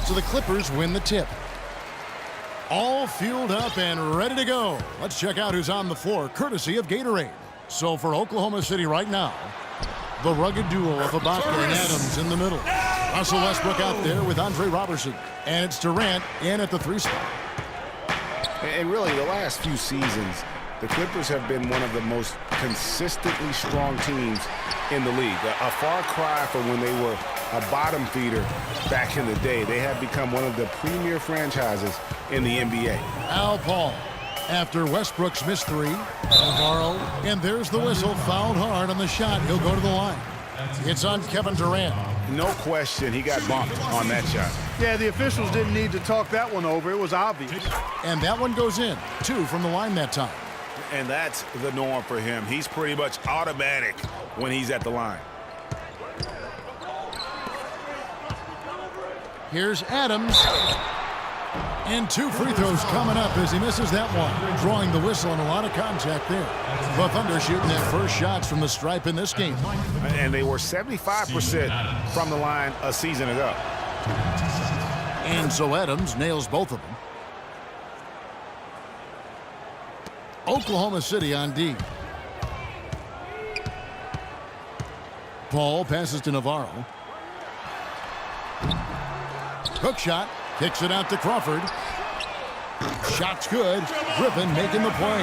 So the Clippers win the tip. All fueled up and ready to go. Let's check out who's on the floor, courtesy of Gatorade. So for Oklahoma City right now, the rugged duo of Ibaka and Adams in the middle. Russell Westbrook out there with Andre Robertson. And it's Durant in at the 3 spot. And really, the last few seasons, the Clippers have been one of the most consistently strong teams in the league. A far cry from when they were a bottom feeder back in the day. They have become one of the premier franchises in the NBA. Al Paul, after Westbrook's missed 3, Navarro, and there's the whistle, fouled hard on the shot. He'll go to the line. It's on Kevin Durant. No question he got bumped on that shot. Yeah, the officials didn't need to talk that one over. It was obvious. And that one goes in. 2 from the line that time. And that's the norm for him. He's pretty much automatic when he's at the line. Here's Adams. And 2 free throws coming up as he misses that one. Drawing the whistle and a lot of contact there. The Thunder shooting their first shots from the stripe in this game. And they were 75% from the line a season ago. And so Adams nails both of them. Oklahoma City on D. Paul passes to Navarro. Hook shot. Kicks it out to Crawford. Shot's good. Griffin making the play.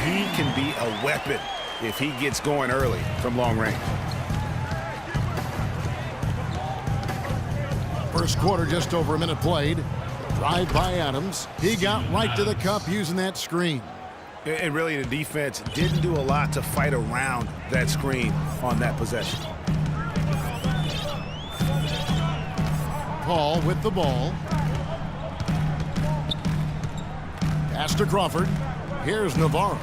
He can be a weapon if he gets going early from long range. First quarter, just over a minute played. Drive by Adams. He got right to the cup using that screen. And really, the defense didn't do a lot to fight around that screen on that possession. Paul with the ball. Pass to Crawford. Here's Navarro.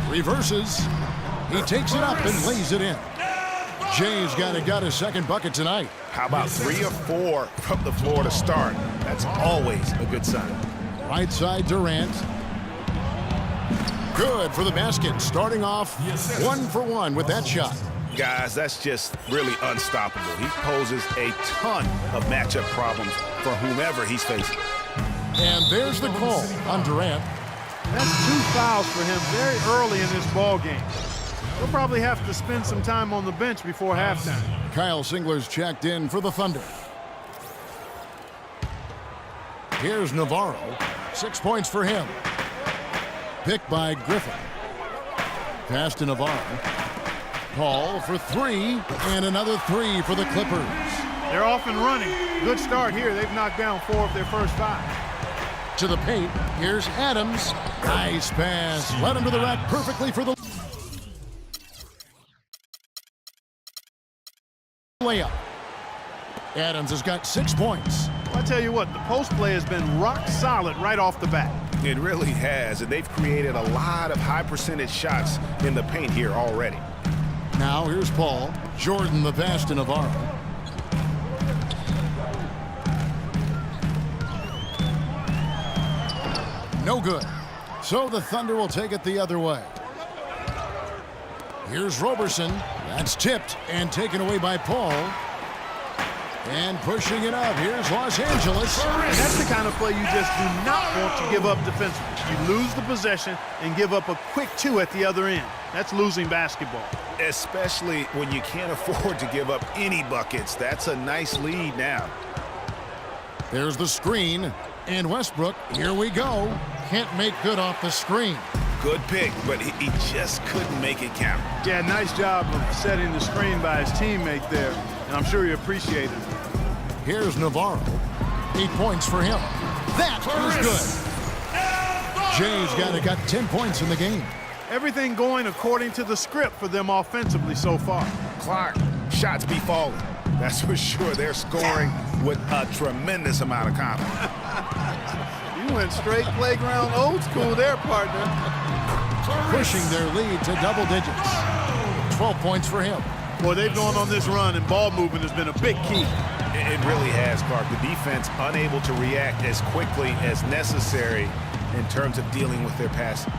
Reverses. He takes it up and lays it in. Jay's got his second bucket tonight. How about 3 or 4 from the floor to start? That's always a good sign. Right side Durant. Good for the basket. Starting off 1 for 1 with that shot. Guys, that's just really unstoppable. He poses a ton of matchup problems for whomever he's facing. And there's the call on Durant. That's 2 fouls for him very early in this ball game. He'll probably have to spend some time on the bench before halftime. Kyle Singler's checked in for the Thunder. Here's Navarro. 6 points for him. Picked by Griffin. Pass to Navarro. Paul for 3, and another 3 for the Clippers. They're off and running. Good start here. They've knocked down 4 of their first 5. To the paint, here's Adams. Nice pass. Led him to the rack perfectly for the layup. Adams has got 6 points. Well, I tell you what, the post play has been rock solid right off the bat. It really has, and they've created a lot of high percentage shots in the paint here already. Now here's Paul. Jordan the pass to Navarro. No good. So the Thunder will take it the other way. Here's Roberson. That's tipped and taken away by Paul. And pushing it up. Here's Los Angeles. And that's the kind of play you just do not want to give up defensively. You lose the possession and give up a quick 2 at the other end. That's losing basketball. Especially when you can't afford to give up any buckets. That's a nice lead now. There's the screen. And Westbrook, here we go. Can't make good off the screen. Good pick, but he just couldn't make it count. Yeah, nice job of setting the screen by his teammate there. And I'm sure he appreciated it. Here's Navarro. 8 points for him. That is good. Jay's got 10 points in the game. Everything going according to the script for them offensively so far. Clark, shots be falling. That's for sure. They're scoring with a tremendous amount of confidence. You went straight playground old school there, partner. Pushing their lead to double digits. 12 points for him. Boy, they've gone on this run, and ball movement has been a big key. It really has, Clark. The defense unable to react as quickly as necessary in terms of dealing with their passing.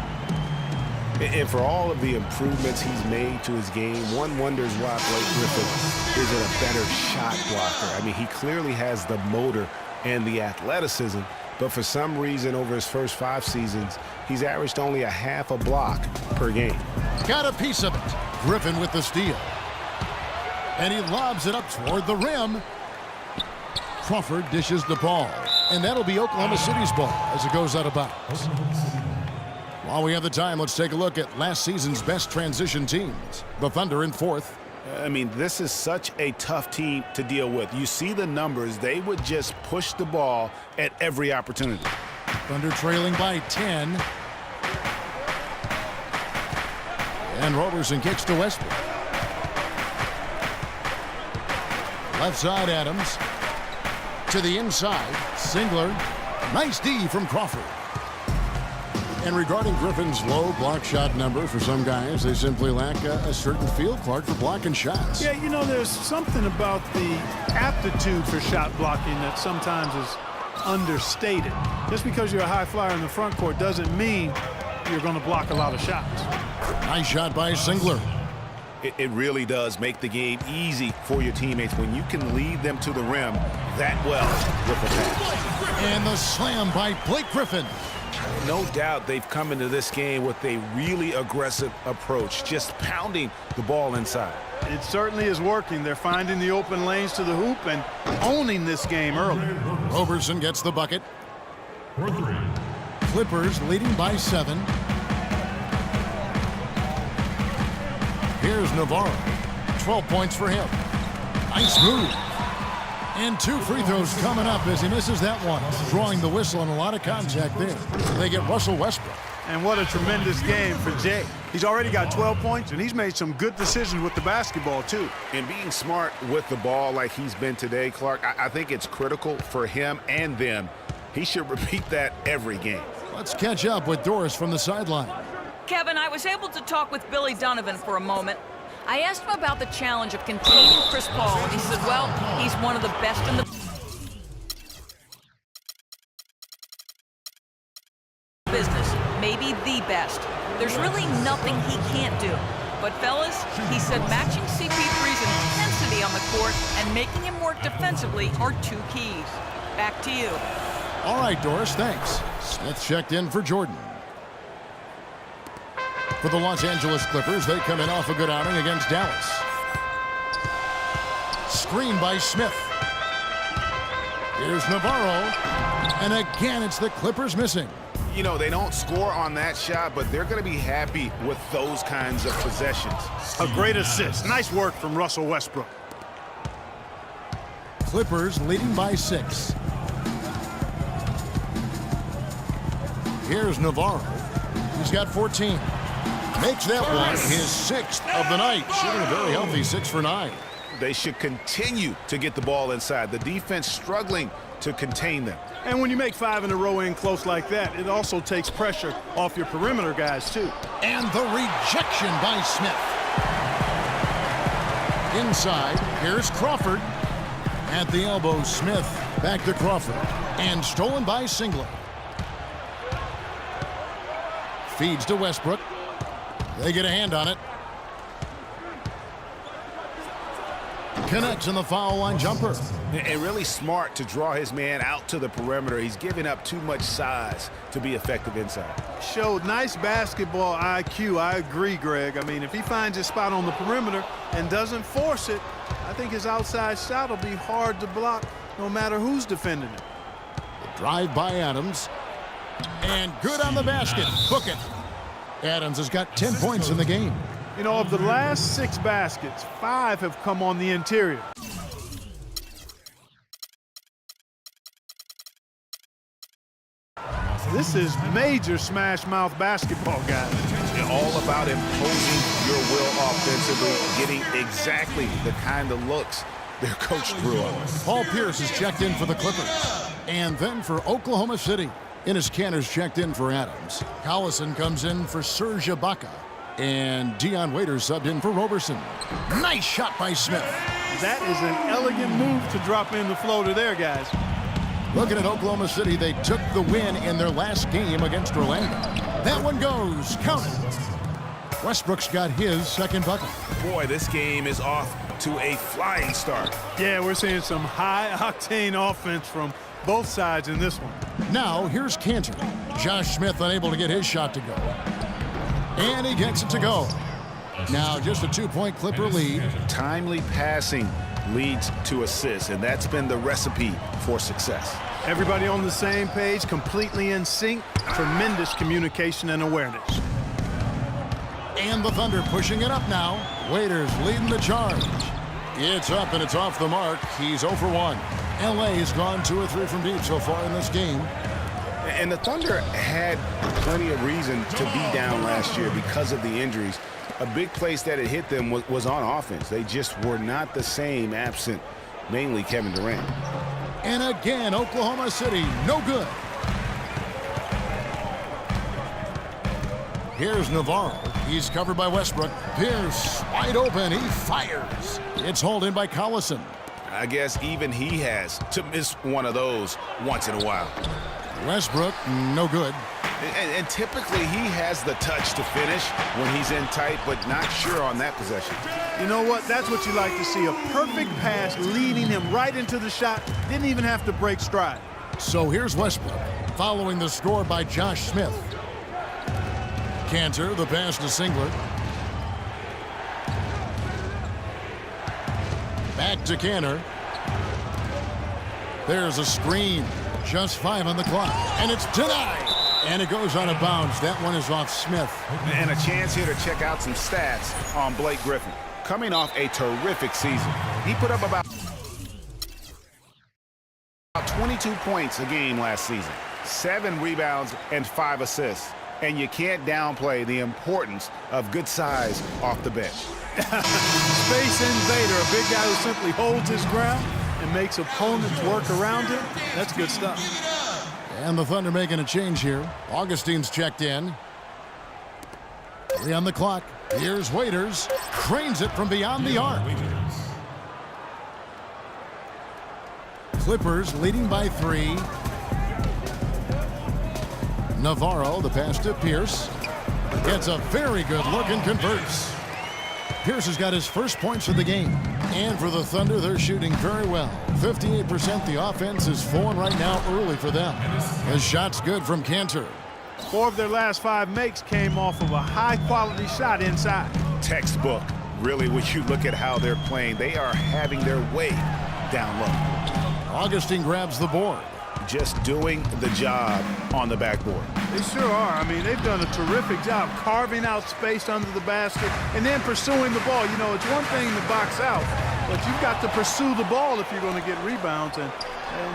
And for all of the improvements he's made to his game, one wonders why Blake Griffin isn't a better shot blocker. I mean, he clearly has the motor and the athleticism, but for some reason over his first 5 seasons, he's averaged only a half a block per game. Got a piece of it. Griffin with the steal. And he lobs it up toward the rim. Crawford dishes the ball. And that'll be Oklahoma City's ball as it goes out of bounds. While we have the time, let's take a look at last season's best transition teams. The Thunder in 4th. I mean, this is such a tough team to deal with. You see the numbers. They would just push the ball at every opportunity. Thunder trailing by 10. And Roberson kicks to Westbrook. Left side, Adams. To the inside, Singler. Nice D from Crawford. And regarding Griffin's low block shot number, for some guys, they simply lack a certain feel, Clark, for blocking shots. Yeah, you know, there's something about the aptitude for shot blocking that sometimes is understated. Just because you're a high flyer in the front court doesn't mean you're going to block a lot of shots. Nice shot by Singler. It really does make the game easy for your teammates when you can lead them to the rim that well with a pass. And the slam by Blake Griffin. No doubt they've come into this game with a really aggressive approach, just pounding the ball inside. It certainly is working. They're finding the open lanes to the hoop and owning this game early. Roberson gets the bucket. Clippers leading by 7. Here's Navarro. 12 points for him. Nice move. And 2 free throws coming up as he misses that one. Drawing the whistle and a lot of contact there. They get Russell Westbrook. And what a tremendous game for Jay. He's already got 12 points, and he's made some good decisions with the basketball, too. And being smart with the ball like he's been today, Clark, I think it's critical for him and them. He should repeat that every game. Let's catch up with Doris from the sideline. Kevin, I was able to talk with Billy Donovan for a moment. I asked him about the challenge of containing Chris Paul, and he said, well, he's one of the best in the business, maybe the best. There's really nothing he can't do. But fellas, he said matching CP3's intensity on the court and making him work defensively are 2 keys. Back to you. All right, Doris, thanks. Smith checked in for Jordan. For the Los Angeles Clippers, they come in off a good outing against Dallas. Screen by Smith. Here's Navarro. And again, it's the Clippers missing. You know, they don't score on that shot, but they're going to be happy with those kinds of possessions. A great assist. Nice work from Russell Westbrook. Clippers leading by 6. Here's Navarro. He's got 14. Makes that one his 6th of the night. Shooting a very healthy 6 for 9. They should continue to get the ball inside. The defense struggling to contain them. And when you make 5 in a row in close like that, it also takes pressure off your perimeter guys, too. And the rejection by Smith. Inside, here's Crawford. At the elbow, Smith back to Crawford. And stolen by Singler. Feeds to Westbrook. They get a hand on it. Connects in the foul line jumper. And really smart to draw his man out to the perimeter. He's giving up too much size to be effective inside. Showed nice basketball IQ. I agree, Greg. I mean, if he finds his spot on the perimeter and doesn't force it, I think his outside shot will be hard to block no matter who's defending it. The drive by Adams. And good on the basket. Book it. Adams has got 10 points in the game. You know, of the last 6 baskets, 5 have come on the interior. This is major smash mouth basketball, guys. All about imposing your will offensively, getting exactly the kind of looks their coach threw on. Paul Pierce is checked in for the Clippers. And then for Oklahoma City, Enes Kanter's checked in for Adams. Collison comes in for Serge Ibaka. And Dion Waiters subbed in for Roberson. Nice shot by Smith. That is an elegant move to drop in the floater there, guys. Looking at Oklahoma City, they took the win in their last game against Orlando. That one goes. Count it. Westbrook's got his second bucket. Boy, this game is off to a flying start. Yeah, we're seeing some high-octane offense from both sides in this one. Now, here's Cantor. Josh Smith unable to get his shot to go. And he gets it to go. Now, just a 2-point Clipper lead. Timely passing leads to assists, and that's been the recipe for success. Everybody on the same page, completely in sync. Tremendous communication and awareness. And the Thunder pushing it up now. Waiters leading the charge. It's up and it's off the mark. He's 0 for 1. LA has gone 2 or 3 from deep so far in this game. And the Thunder had plenty of reason to be down last year because of the injuries. A big place that it hit them was on offense. They just were not the same absent mainly Kevin Durant. And again, Oklahoma City, no good. Here's Navarro. He's covered by Westbrook. Pierce, wide open. He fires. It's hauled in by Collison. I guess even he has to miss one of those once in a while. Westbrook, no good. And typically he has the touch to finish when he's in tight, but not sure on that possession. You know what? That's what you like to see. A perfect pass leading him right into the shot. Didn't even have to break stride. So here's Westbrook, following the score by Josh Smith. Cantor, the pass to Singler. Back to Cantor. There's a screen. Just 5 on the clock. And it's denied. And it goes out of bounds. That one is off Smith. And a chance here to check out some stats on Blake Griffin. Coming off a terrific season. He put up about 22 points a game last season. 7 rebounds and 5 assists. And you can't downplay the importance of good size off the bench. Space invader, a big guy who simply holds his ground and makes opponents work around him. That's good stuff. And the Thunder making a change here. Augustine's checked in. 3 on the clock. Here's Waiters. Cranes it from beyond the arc. Clippers leading by 3. Navarro, the pass to Pierce. Gets a very good look and converts. Pierce has got his first points of the game. And for the Thunder, they're shooting very well. 58%. The offense is flowing right now early for them. His shot's good from Cantor. 4 of their last 5 makes came off of a high-quality shot inside. Textbook. Really, when you look at how they're playing, they are having their way down low. Augustine grabs the board. Just doing the job on the backboard. They sure are. I mean, they've done a terrific job carving out space under the basket and then pursuing the ball. You know, it's one thing to box out, but you've got to pursue the ball if you're going to get rebounds, and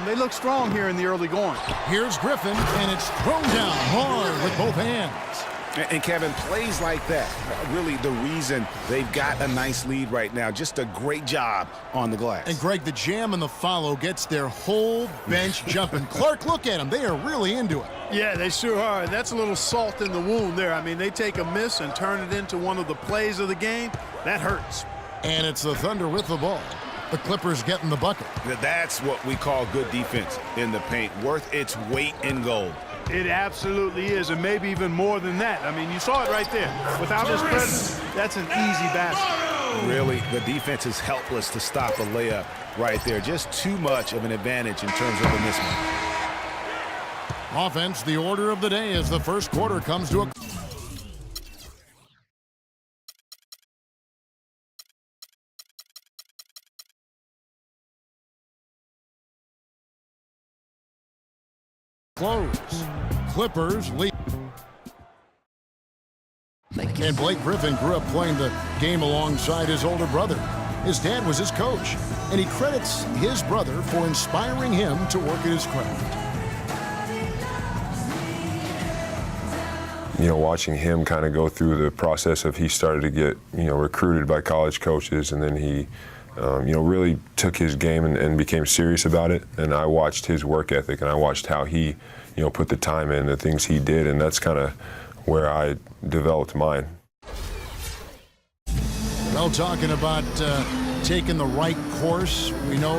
they look strong here in the early going. Here's Griffin, and it's thrown down hard with both hands. And Kevin, plays like that, really the reason they've got a nice lead right now. Just a great job on the glass. And Greg, the jam and the follow gets their whole bench jumping. Clark, look at them. They are really into it. Yeah, they sure are. That's a little salt in the wound there. I mean, they take a miss and turn it into one of the plays of the game. That hurts. And it's the Thunder with the ball. The Clippers getting the bucket. That's what we call good defense in the paint. Worth its weight in gold. It absolutely is, and maybe even more than that. I mean, you saw it right there. Without his presence, that's an easy basket. Really, the defense is helpless to stop a layup right there. Just too much of an advantage in terms of the mismatch. Offense, the order of the day as the first quarter comes to a close. Clippers lead. And Blake Griffin grew up playing the game alongside his older brother. His dad was his coach, and he credits his brother for inspiring him to work at his craft. You know, watching him kind of go through the process of he started to get, recruited by college coaches, and then he, really took his game and became serious about it. And I watched his work ethic, and I watched how he, put the time in, the things he did, and that's kind of where I developed mine. Well, talking about taking the right course, we know